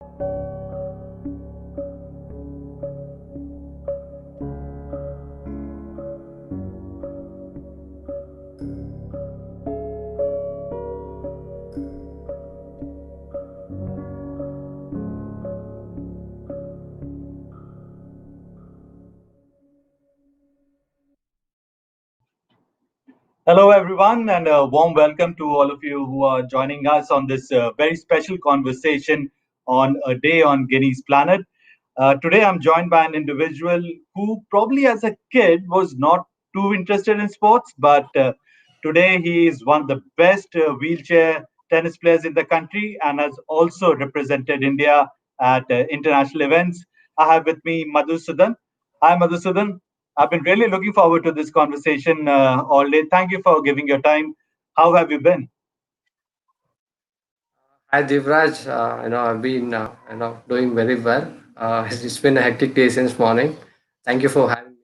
Hello, everyone, and a warm welcome to all of you who are joining us on this very special conversation on a day on Guinea's planet. Today, I'm joined by an individual who probably as a kid was not too interested in sports, but today he is one of the best wheelchair tennis players in the country and has also represented India at international events. I have with me Madhusudan. Hi, Madhusudan. I've been really looking forward to this conversation all day. Thank you for giving your time. How have you been? Hi Debraj, I've been doing very well. It's been a hectic day since morning. Thank you for having me.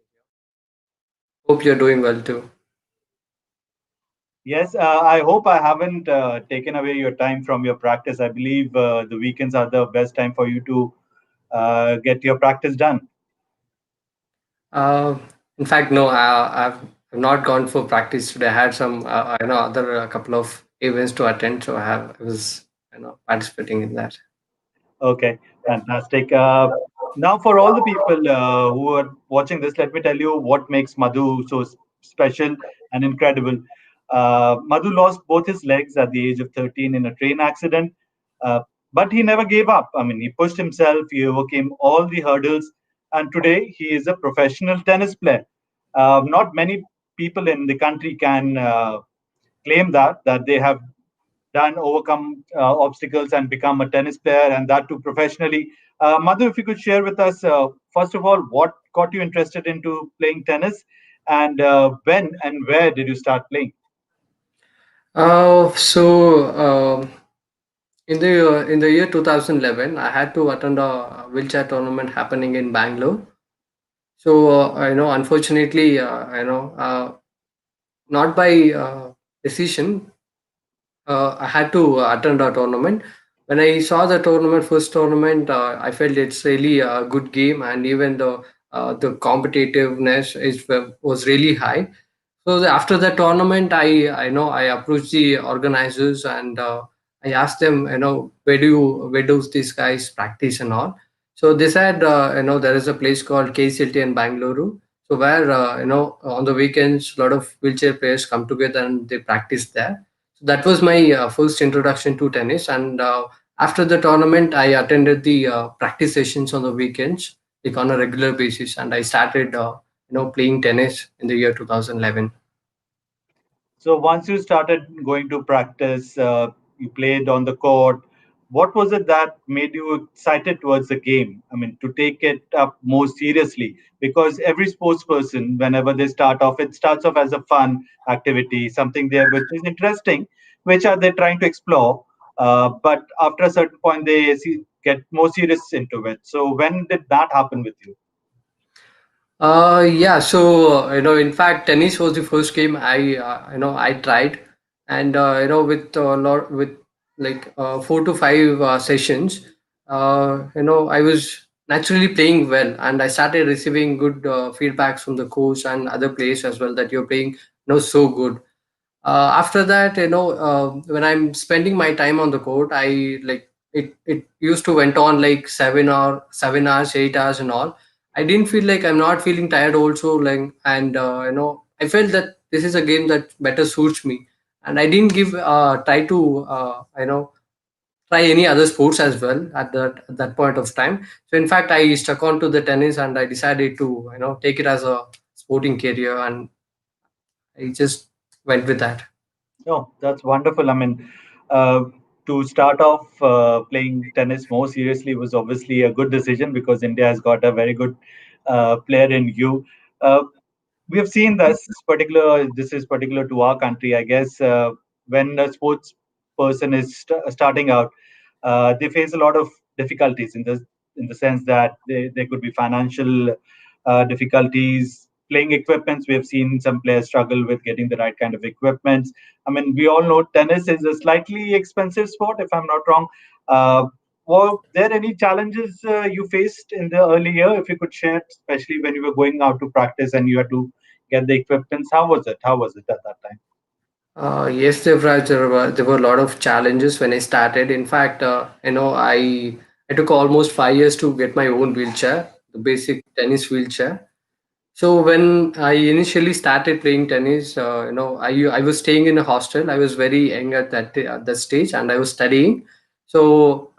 Hope you're doing well too. Yes, I hope I haven't taken away your time from your practice. I believe the weekends are the best time for you to get your practice done. Uh, in fact, no, I've not gone for practice today. I had some other couple of events to attend, so I was participating in that. Okay, fantastic. Now, for all the people who are watching this, let me tell you what makes Madhu so special and incredible. Madhu lost both his legs at the age of 13 in a train accident, uh, but he never gave up. I mean, he pushed himself, he overcame all the hurdles, and today he is a professional tennis player. Not many people in the country can claim that they have done overcome obstacles and become a tennis player, and that too professionally. Madhu, if you could share with us, first of all, what got you interested into playing tennis, and when and where did you start playing? In the year 2011, I had to attend a wheelchair tournament happening in Bangalore. So unfortunately, not by decision, I had to attend a tournament. When I saw the tournament, first tournament, I felt it's really a good game, and even the competitiveness was really high. So after the tournament, I approached the organizers and I asked them, where do these guys practice and all. So they said, there is a place called KCLT in Bangalore. So where on the weekends, a lot of wheelchair players come together and they practice there. So that was my first introduction to tennis. And after the tournament, I attended the practice sessions on the weekends, like on a regular basis, and I started, playing tennis in the year 2011. So once you started going to practice, you played on the court. What was it that made you excited towards the game? I mean, to take it up more seriously, because every sports person, whenever they start off, it starts off as a fun activity, something there which is interesting, which are they trying to explore. But after a certain point, they get more serious into it. So when did that happen with you? Yeah, so in fact, tennis was the first game I tried, and with a lot with like 4 to 5 sessions, I was naturally playing well, and I started receiving good feedbacks from the coach and other players as well that you're playing so good. After that, when I'm spending my time on the court, I like it used to went on like 7 hours 8 hours and all. I didn't feel like I'm not feeling tired also, like, and I felt that this is a game that better suits me, and I didn't give try to try any other sports as well at that point of time. So in fact, I stuck on to the tennis, and I decided to take it as a sporting career, and I just went with that. Oh, that's wonderful. I mean, uh, to start off playing tennis more seriously was obviously a good decision because India has got a very good player in you. Uh, we have seen this is particular to our country, I guess. When a sports person is starting out, they face a lot of difficulties in the sense that there could be financial difficulties. Playing equipments, we have seen some players struggle with getting the right kind of equipments. I mean, we all know tennis is a slightly expensive sport, if I'm not wrong. uh, were there any challenges you faced in the early year? If you could share, especially when you were going out to practice and you had to get the equipments, how was it? How was it at that time? Yes, Devraj, there were a lot of challenges when I started. In fact, I took almost 5 years to get my own wheelchair, the basic tennis wheelchair. So when I initially started playing tennis, I was staying in a hostel. I was very young at that stage, and I was studying. So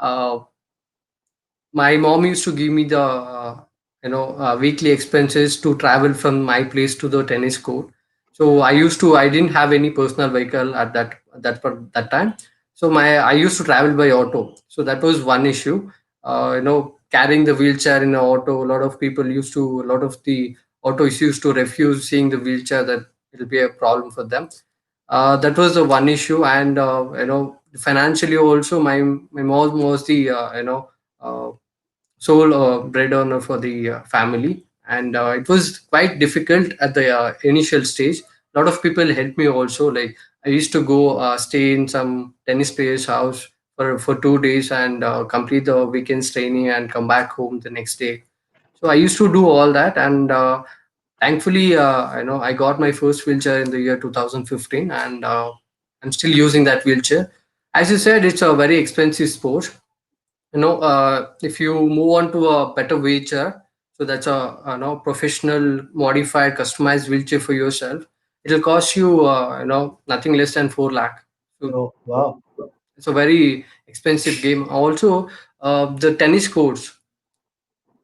my mom used to give me the weekly expenses to travel from my place to the tennis court. So I didn't have any personal vehicle at that time. So my I used to travel by auto. So that was one issue. Carrying the wheelchair in an auto, a lot of the autos used to refuse seeing the wheelchair, that it'll be a problem for them. That was the one issue. And financially also, my mom was the uh, sole breadwinner for the family, and it was quite difficult at the initial stage. A lot of people helped me also. Like, I used to go stay in some tennis player's house for 2 days and complete the weekend's training and come back home the next day. So I used to do all that, and thankfully, I got my first wheelchair in the year 2015, and I'm still using that wheelchair. As you said, it's a very expensive sport. If you move on to a better wheelchair, so that's a professional modified customized wheelchair for yourself, it'll cost you nothing less than 4 lakh. So Oh, wow. it's a very expensive game. Also, the tennis courts,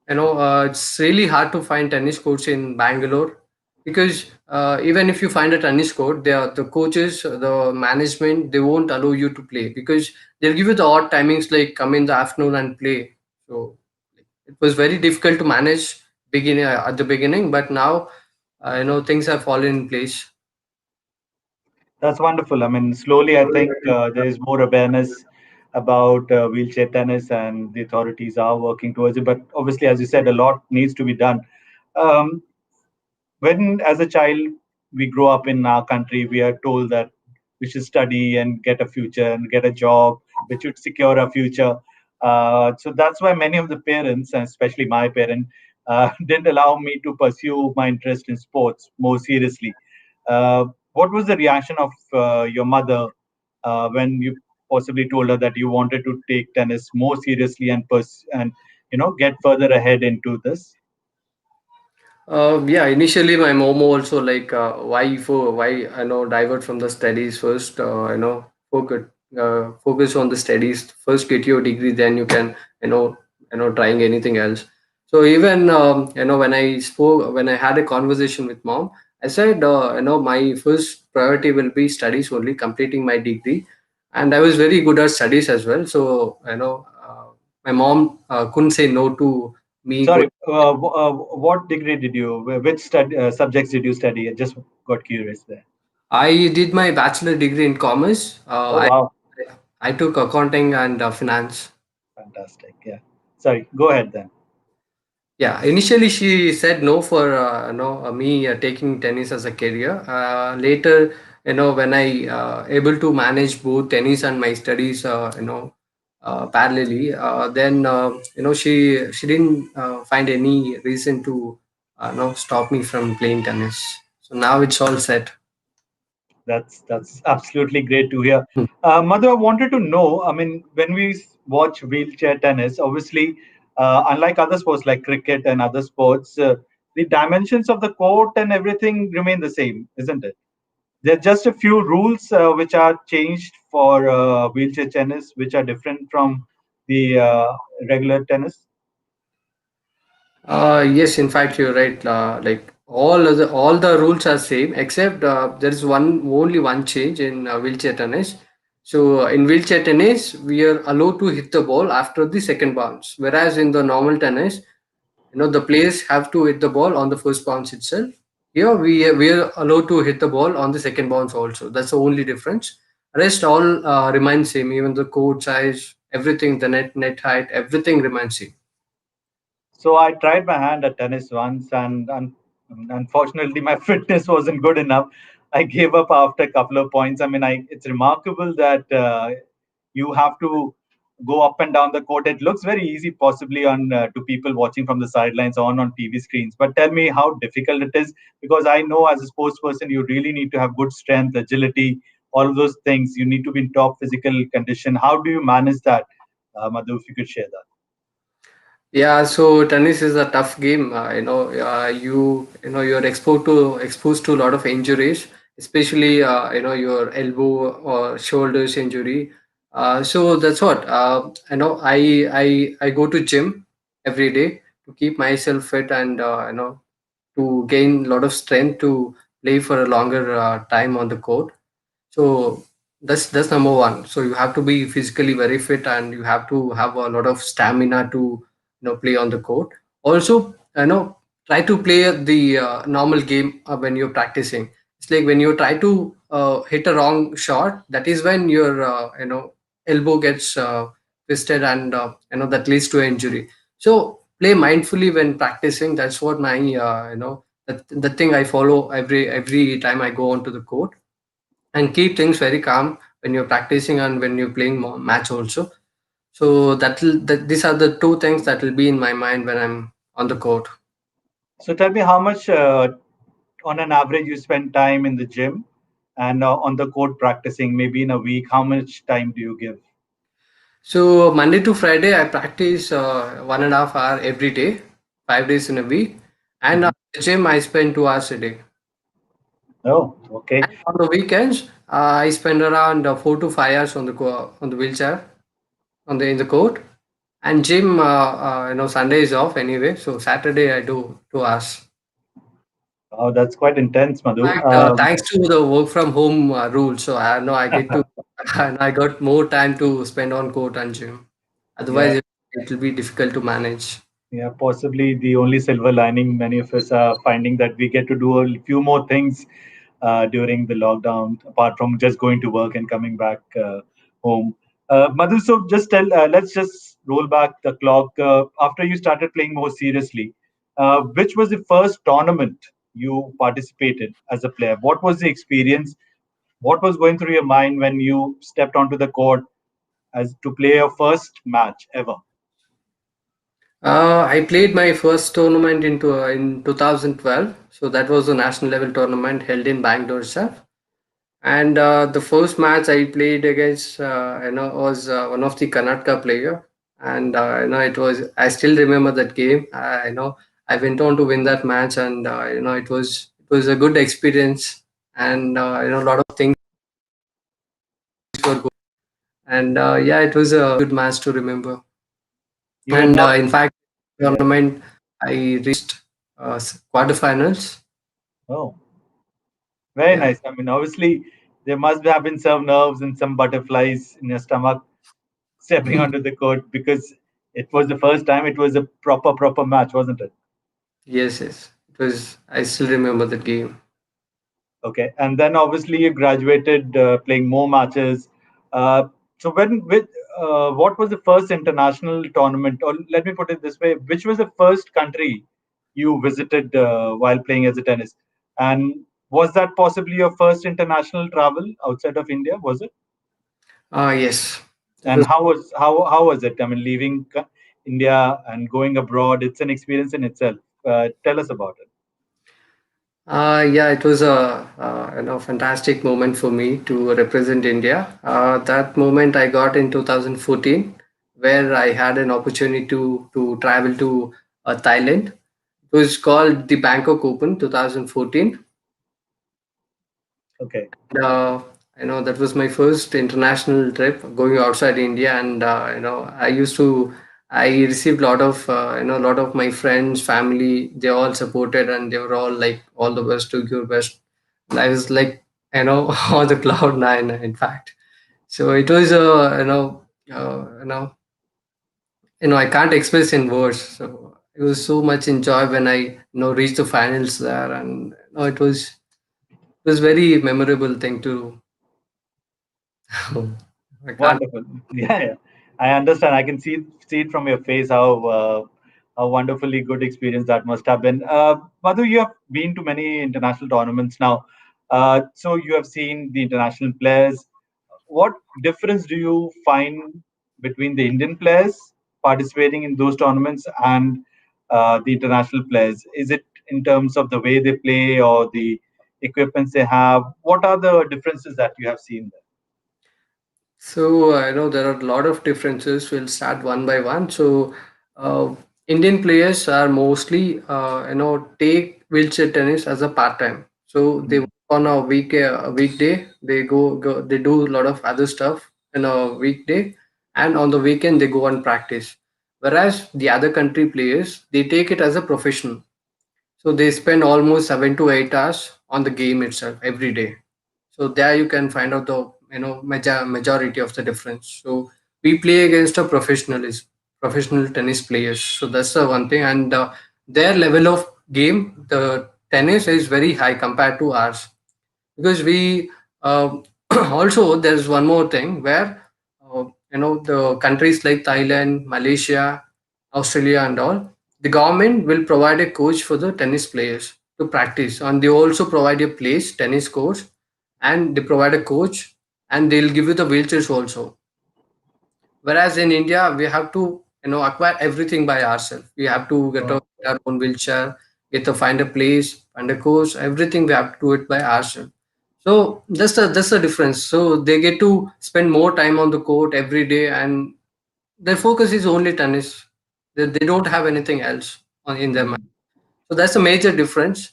it's really hard to find tennis courts in Bangalore, because even if you find a tennis court, the coaches, the management, they won't allow you to play, because they'll give you the odd timings, like come in the afternoon and play. So it was very difficult to manage beginning at the beginning, but now things have fallen in place. That's wonderful. I mean, slowly, I think there is more awareness about wheelchair tennis, and the authorities are working towards it. But obviously, as you said, a lot needs to be done. Um, when as a child we grow up in our country, we are told that we should study and get a future and get a job which would secure a future. So that's why many of the parents, and especially my parent, didn't allow me to pursue my interest in sports more seriously. What was the reaction of your mother when you possibly told her that you wanted to take tennis more seriously and and get further ahead into this? Yeah, initially my mom also like, why divert from the studies first. Focus on the studies first, get your degree, then you can you know trying anything else. So even when I had a conversation with mom, I said, my first priority will be studies only, completing my degree, and I was very good at studies as well. So my mom couldn't say no to me going. Sorry, what degree did you, which subjects did you study? I just got curious there. I did my bachelor degree in commerce. Oh, wow. I took accounting and finance. Fantastic. Yeah. Sorry, go ahead then. Yeah, initially she said no for me taking tennis as a career. Later, when I able to manage both tennis and my studies, parallelly, then she didn't find any reason to stop me from playing tennis. So now it's all set. That's absolutely great to hear. Madhu, I wanted to know. I mean, when we watch wheelchair tennis, obviously, unlike other sports like cricket and other sports, the dimensions of the court and everything remain the same, isn't it? There are just a few rules which are changed for wheelchair tennis, which are different from the regular tennis. Yes, in fact, you're right. Like all the rules are same, except there is only one change in wheelchair tennis. So in wheelchair tennis, we are allowed to hit the ball after the second bounce, whereas in the normal tennis, the players have to hit the ball on the first bounce itself. Here we are allowed to hit the ball on the second bounce also. That's the only difference. Rest all remains same. Even the court size, everything, the net height, everything remains same. So I tried my hand at tennis once, and unfortunately, my fitness wasn't good enough. I gave up after a couple of points. I mean, it's remarkable that you have to. go up and down the court. It looks very easy, possibly on to people watching from the sidelines on TV screens. But tell me how difficult it is, because I know as a sports person, you really need to have good strength, agility, all of those things. You need to be in top physical condition. How do you manage that, Madhu? If you could share that. Yeah, so tennis is a tough game. You're exposed to a lot of injuries, especially your elbow or shoulders injury. So that's what I go to gym every day to keep myself fit and to gain a lot of strength to play for a longer time on the court. So that's number one. So you have to be physically very fit and you have to have a lot of stamina to play on the court. Also, try to play the normal game when you're practicing. It's like when you try to hit a wrong shot, that is when your elbow gets twisted and that leads to injury. So play mindfully when practicing. That's what my the thing I follow every time I go onto the court, and keep things very calm when you're practicing and when you're playing match also. So these are the two things that will be in my mind when I'm on the court. So tell me how much, on an average, you spend time in the gym and on the court practicing. Maybe in a week, how much time do you give? So Monday to Friday I practice 1.5 hour every day, 5 days in a week, and Mhm. the gym I spend 2 hours a day. Oh, okay. And on the weekends I spend around 4 to 5 hours on on the wheelchair on the in the court. And gym, Sunday is off anyway, so Saturday I do 2 hours. Oh, that's quite intense, Madhu. Fact, thanks to the work from home rule, so I know I get to and I got more time to spend on court and gym. Yeah, Otherwise, it will be difficult to manage. yeah, possibly the only silver lining many of us are finding that we get to do a few more things during the lockdown, apart from just going to work and coming back home. Madhu, so just let's just roll back the clock. After you started playing more seriously, which was the first tournament you participated as a player? What was the experience? What was going through your mind when you stepped onto the court as to play your first match ever? I played my first tournament in 2012, so that was a national level tournament held in Bangalore itself. And the first match I played against, was one of the Karnataka player, and it was. I still remember that game. I went on to win that match, and it was a good experience, and a lot of things were good. And yeah, it was a good match to remember. You had And not. in fact, Yeah. tournament I reached quarterfinals. Oh, very Yeah. nice. I mean, obviously, there must have been some nerves and some butterflies in your stomach stepping onto the court, because it was the first time. It was a proper match, wasn't it? Yes, yes. It was. I still remember that game. Okay, and then obviously you graduated, playing more matches. Uh, so what was the first international tournament, or let me put it this way, which was the first country you visited while playing as a tennis? And was that possibly your first international travel outside of India? Was it? Yes. It And was. how was it? I mean, leaving India and going abroad, it's an experience in itself. Tell us about it. Yeah, it was a fantastic moment for me to represent India. That moment I got in 2014, where I had an opportunity to travel to Thailand. It was called the Bangkok Open 2014. Okay. uh, that was my first international trip going outside India, and I received a lot of a lot of my friends, family. They all supported, and they were all like, "All the best to your best." And I was like, on the cloud nine, in fact. So it was I can't express in words. So it was so much enjoy when I reached the finals there, and it was very memorable thing to. I can't. Wonderful. Yeah, yeah. I understand. I can see it from your face how wonderfully good experience that must have been. Madhu, you have been to many international tournaments now, so you have seen the international players. What difference do you find between the Indian players participating in those tournaments and the international players? Is it in terms of the way they play or the equipments they have? What are the differences that you have seen there? So I know there are a lot of differences. We'll start one by one. So uh, Indian players are mostly take wheelchair tennis as a part time. So they work on a weekday. They do a lot of other stuff in a weekday, and on the weekend they go and practice. Whereas the other country players, they take it as a profession. So they spend almost 7 to 8 hours on the game itself every day. So there you can find out the majority of the difference. So we play against a professional tennis players. So that's the one thing, and their level of game, the tennis is very high compared to ours, because we also there's one more thing where the countries like Thailand, Malaysia, Australia and all, the government will provide a coach for the tennis players to practice, and they also provide a place tennis course, and they provide a coach, and they'll give you the wheelchairs also. Whereas in India, we have to acquire everything by ourselves. We have to get Oh. our own wheelchair, get to find a place, find a course, everything we have to do it by ourselves. So that's the difference. So they get to spend more time on the court every day, and their focus is only tennis. They don't have anything else in their mind. Mhm. So that's a major difference.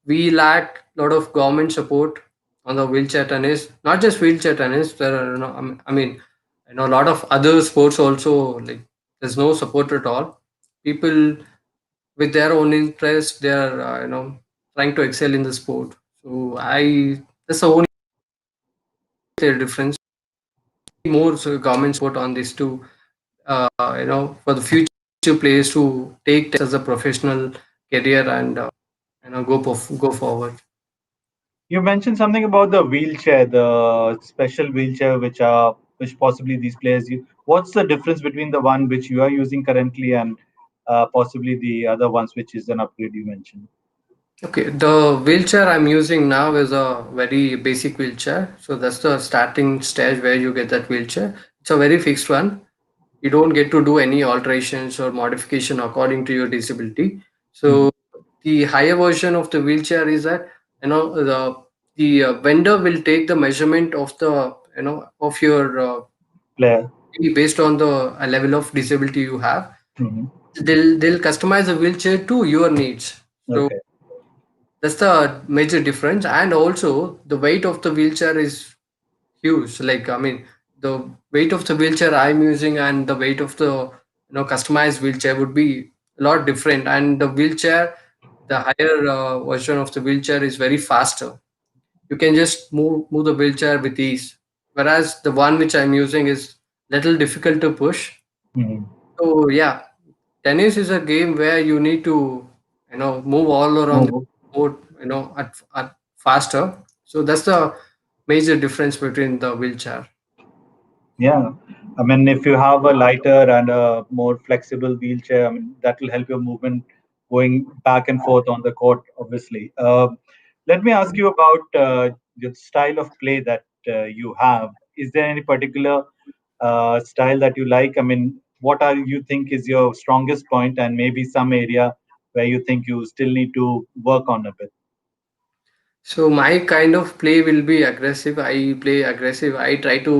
We lack a lot of government support on the wheelchair tennis. Not just wheelchair tennis. There are, I mean, a lot of other sports also. Like there's no support at all. People with their own interest, they are trying to excel in the sport. So I that's the only difference. More so government support on this to for the future players to take this as a professional career and go forward. You mentioned something about the wheelchair, the special wheelchair, which possibly these players use. What's the difference between the one which you are using currently and possibly the other ones, which is an upgrade you mentioned? Okay, the wheelchair I'm using now is a very basic wheelchair. So that's the starting stage where you get that wheelchair. It's a very fixed one. You don't get to do any alterations or modification according to your disability. Mhm. So the higher version of the wheelchair is that the vendor will take the measurement of the of your Player. based on the level of disability you have. Mhm. They'll customize the wheelchair to your needs. So Okay. that's the major difference, and also the weight of the wheelchair is huge. Like I mean, the weight of the wheelchair I'm using and the weight of the customized wheelchair would be a lot different. And the wheelchair, the higher version of the wheelchair is very faster. You can just move the wheelchair with ease. Whereas the one which I'm using is little difficult to push. Mhm. So yeah, tennis is a game where you need to move all around the Move. court at faster. So that's the major difference between the wheelchair. Yeah, I mean, if you have a lighter and a more flexible wheelchair, I mean, that will help your movement going back and forth on the court, obviously. Let me ask you about the style of play that you have. Is there any particular style that you like? I mean, what are you think is your strongest point, and maybe some area where you think you still need to work on a bit? So my kind of play will be aggressive. I play aggressive. I try to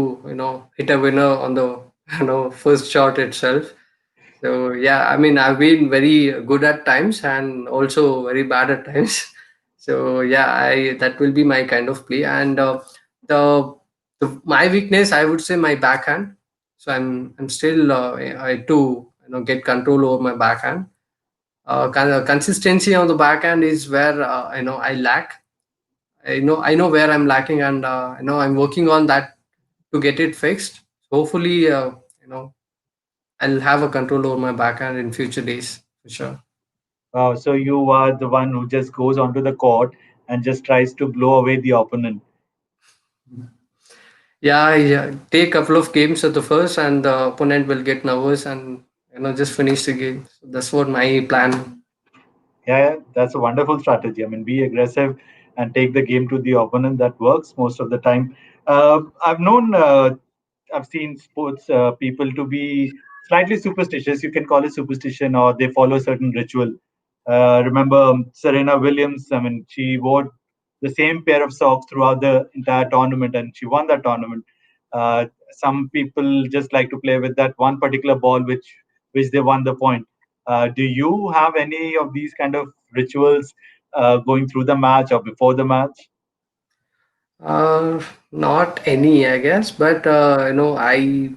hit a winner on the first shot itself. So yeah, I mean I've been very good at times and also very bad at times. So yeah, I that will be my kind of play. And the, my weakness, I would say my backhand. So I'm still I to get control over my backhand. Consistency on the backhand is where I lack. I know where I'm lacking, and I'm working on that to get it fixed. Hopefully, I'll have a control over my backhand in future days for sure. So you are the one who just goes onto the court and just tries to blow away the opponent. Yeah, I take a couple of games at the first, and the opponent will get nervous and just finish the game. So that's what my plan. Yeah, yeah, that's a wonderful strategy. I mean, be aggressive and take the game to the opponent. That works most of the time. I've known I've seen sports people to be slightly superstitious. You can call it superstition, or they follow a certain ritual. Remember Serena Williams? I mean, she wore the same pair of socks throughout the entire tournament, and she won that tournament. Some people just like to play with that one particular ball, which they won the point. Do you have any of these kind of rituals going through the match or before the match? Not any, I guess, but I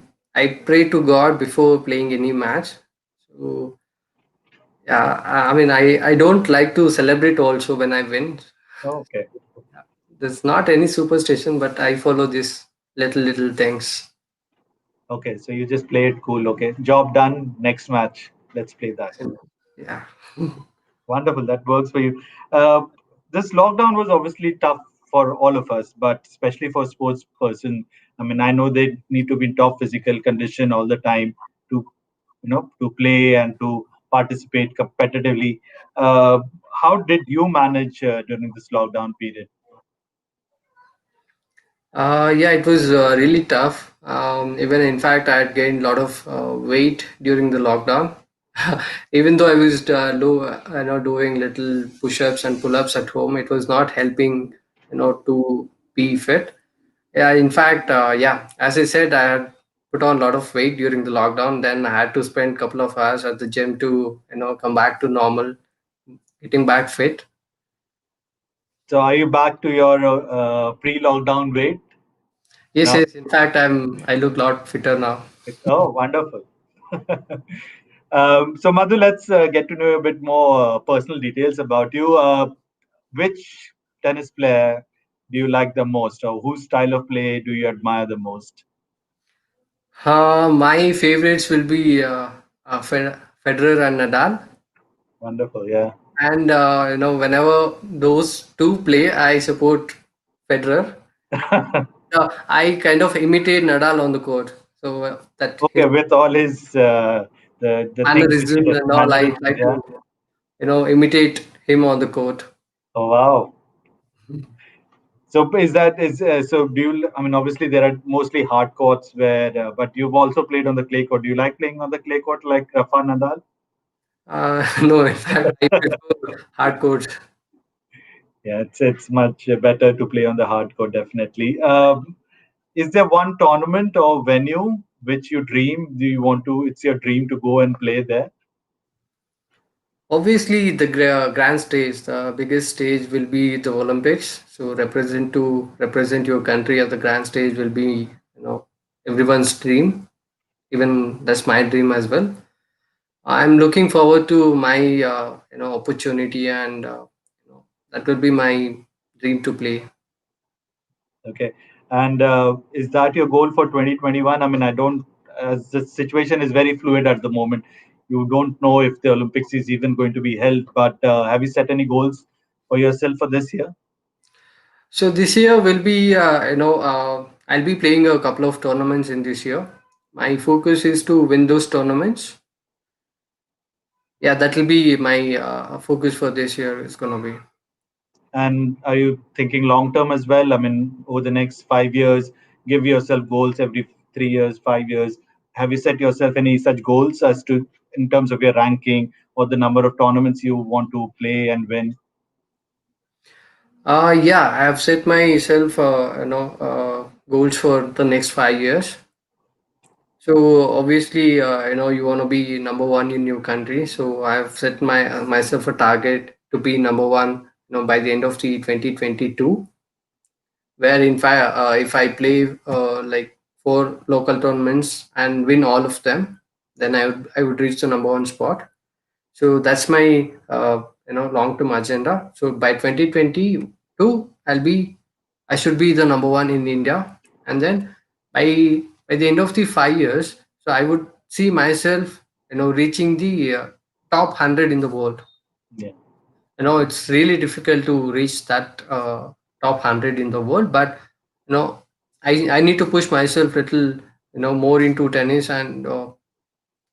pray to God before playing any match. So yeah, I mean, I don't like to celebrate also when I win. Oh, okay. There's not any superstition, but I follow these little things. Okay, so you just play it cool. Okay, job done. Next match, let's play that. Yeah. Wonderful, that works for you. Uh, this lockdown was obviously tough for all of us, but especially for sports person. I mean, I know they need to be in top physical condition all the time to, to play and to participate competitively. Uh, how did you manage during this lockdown period? Yeah, it was really tough. Even in fact, I had gained a lot of weight during the lockdown. Even though I was doing little push-ups and pull-ups at home, it was not helping, to be fit. Yeah, in fact, yeah, as I said, I had put on a lot of weight during the lockdown. Then I had to spend a couple of hours at the gym to, come back to normal, getting back fit. So, are you back to your pre-lockdown weight Yes, now? yes. In fact, I look a lot fitter now. Oh, wonderful. So, Madhu, let's get to know a bit more personal details about you. Which tennis player do you like the most, or whose style of play do you admire the most? My favorites will be Federer and Nadal. Wonderful, yeah. And whenever those two play, I support Federer. I kind of imitate Nadal on the court, so that his Okay, with all his the things which he mannerisms does, and all, I mannerisms, try yeah. to imitate him on the court. Oh, wow. So is that is so? Do you? I mean, obviously there are mostly hard courts where, but you've also played on the clay court. Do you like playing on the clay court like Rafa Nadal? No, in fact, I prefer hard courts. Yeah, it's much better to play on the hard court, definitely. Is there one tournament or venue which you dream? Do you want to? It's your dream to go and play there. Obviously, the grand stage, the biggest stage will be the Olympics. So represent your country at the grand stage will be everyone's dream. Even that's my dream as well. I'm looking forward to my opportunity, and that will be my dream to play. Okay. And is that your goal for 2021? I mean, I don't, as the situation is very fluid at the moment, you don't know if the Olympics is even going to be held, but have you set any goals for yourself for this year? So this year will be I'll be playing a couple of tournaments in this year. My focus is to win those tournaments. Yeah, that will be my focus for this year. Is gonna be. And are you thinking long term as well? I mean, over the next 5 years, give yourself goals every 3 years, 5 years. Have you set yourself any such goals as to, in terms of your ranking or the number of tournaments you want to play and win? Yeah, I have set myself goals for the next 5 years. So obviously, you want to be number one in your country. So I have set myself a target to be number one, by the end of the 2022. Where in fact, if I play like four local tournaments and win all of them, then I would reach the number one spot. So that's my long term agenda. So by 2022, I should be the number one in India, and then by the end of the 5 years, so I would see myself reaching the top 100 in the world. Yeah, It's really difficult to reach that top 100 in the world, but you know I need to push myself little more into tennis, and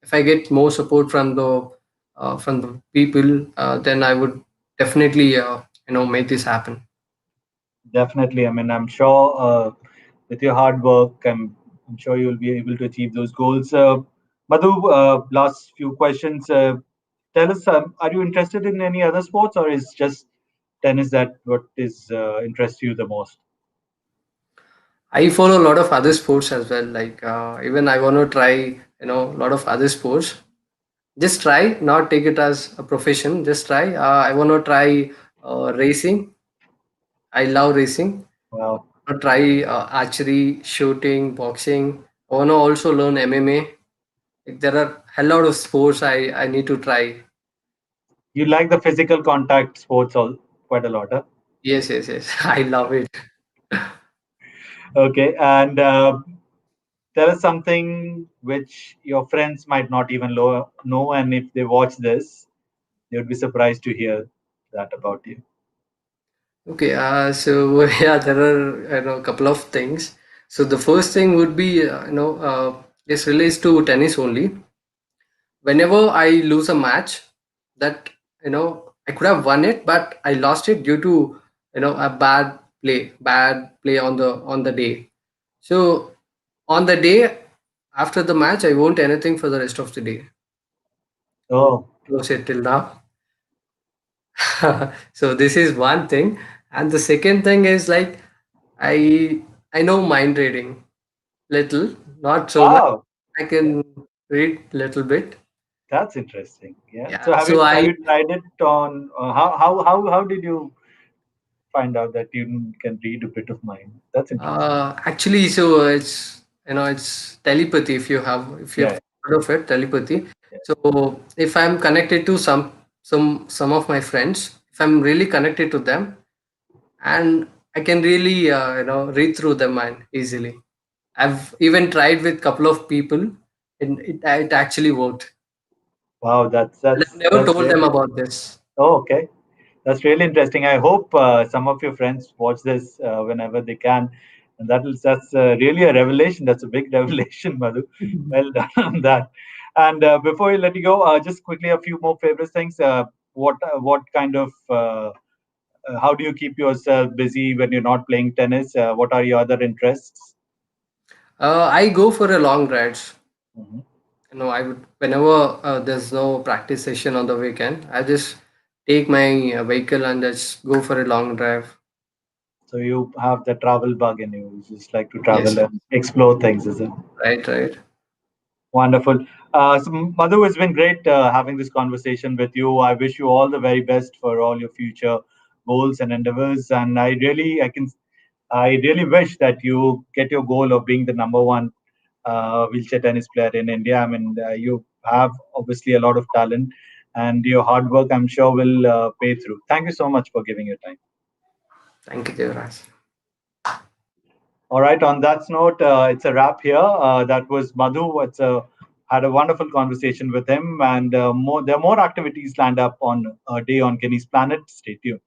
if I get more support from the people, then I would definitely make this happen. definitely. I mean, I'm sure with your hard work, I'm sure you'll be able to achieve those goals. Madhu, last few questions. Tell us, are you interested in any other sports, or is just tennis that what is interests you the most? I follow a lot of other sports as well. Like even I want to try, a lot of other sports. Just try, not take it as a profession. Just try. I want to try racing. I love racing. Wow, Try archery, shooting, boxing. I want to also learn MMA. Like, there are a lot of sports I need to try. you like the physical contact sports all quite a lot, huh? Yes, yes, yes. I love it. Okay, and tell us something which your friends might not even know, and if they watch this, they would be surprised to hear that about you. Okay, so yeah, there are a couple of things. So the first thing would be this relates to tennis only. Whenever I lose a match, that I could have won it, but I lost it due to a bad play on the day. So on the day after the match, I won't anything for the rest of the day. Oh, Close it till now. So this is one thing, and the second thing is like I know mind reading little, not so much. wow, I can read little bit. that's interesting. Yeah. So Yeah. So have I you tried it on how did you find out that you can read a bit of mind? That's interesting. actually, so it's telepathy. If Yeah. you've heard of it, telepathy. Yeah. So if I'm connected to some of my friends, if I'm really connected to them, and I can really read through their mind easily. I've even tried with couple of people, and it actually worked. Wow, But I've never that's told them really about this. oh, okay. That's really interesting. I hope some of your friends watch this whenever they can, and that's really a revelation. That's a big revelation, Madhu. Well done on that. And before we let you go, just quickly a few more favorite things. What kind of how do you keep yourself busy when you're not playing tennis? What are your other interests? I go for a long rides. Mhm. I would whenever there's no practice session on the weekend, I just take my vehicle and just go for a long drive. So you have the travel bug in you. You just like to Yes, travel and explore things, is it? right, right. Wonderful. So, Madhu, it's been great having this conversation with you. I wish you all the very best for all your future goals and endeavors. And I really wish that you get your goal of being the number one wheelchair tennis player in India. I mean, you have obviously a lot of talent, and your hard work, I'm sure, will pay through. Thank you so much for giving your time. Thank you, Devraj. All right. On that note, it's a wrap here. That was Madhu. Had a wonderful conversation with him, and there are more activities lined up on a day on Guinea's Planet. Stay tuned.